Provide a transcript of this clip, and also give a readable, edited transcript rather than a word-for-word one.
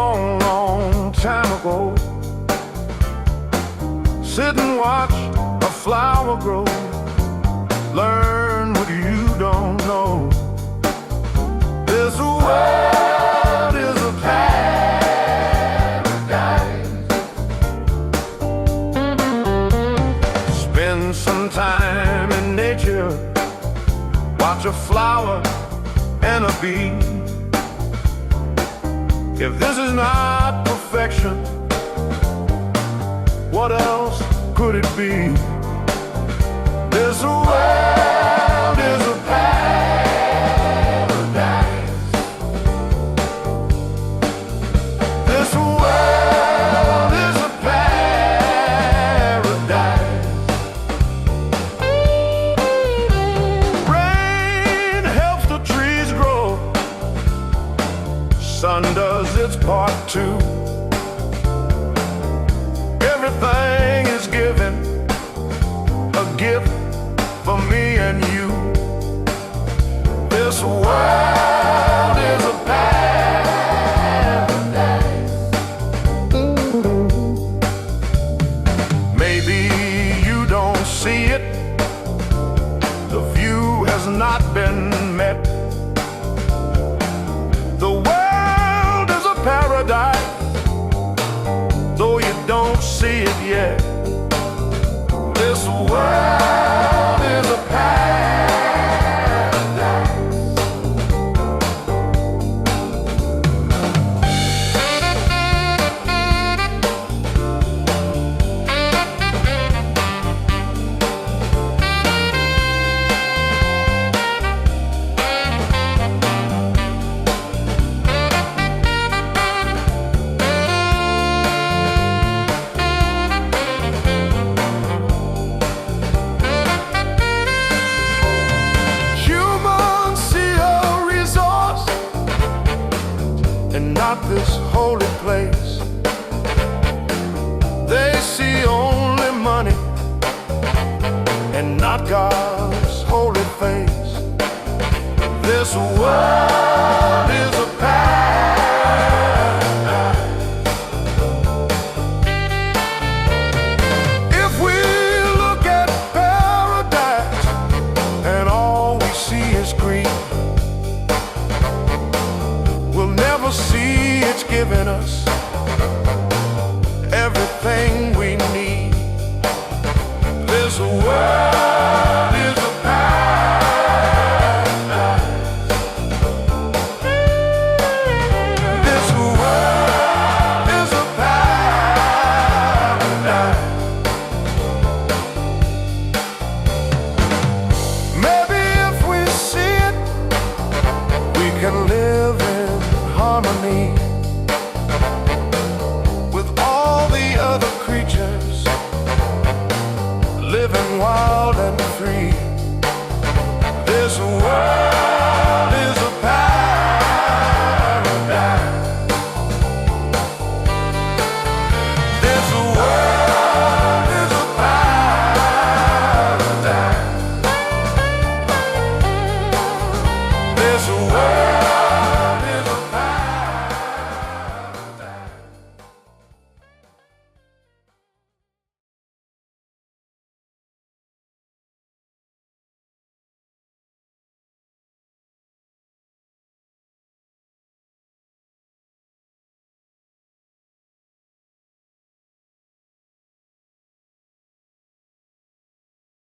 long, long time ago. Sit and watch a flower grow. Learn what you don't know. This world is a paradise. Spend some time in nature. Watch a flower and a bee. If this is not perfection, what else could it be? This world is a paradise. This world is a paradise. Rain helps the trees grow. Sun does its part too. Everything is given, a gift for me and you. This world is a paradise. Maybe you don't see it. The view has not been met. The world is a paradise, though you don't see it yet. This world is a paradise. And not this holy place. They see only money and not God's holy face. This world is a paradise. If we look at paradise and all we see is green, we'll never see it's given us everything we need. This world is a paradise. This world is a paradise. Maybe if we see it, we can live in harmony with all the other creatures, living wild and free. This world is a paradise. This world is a paradise. This world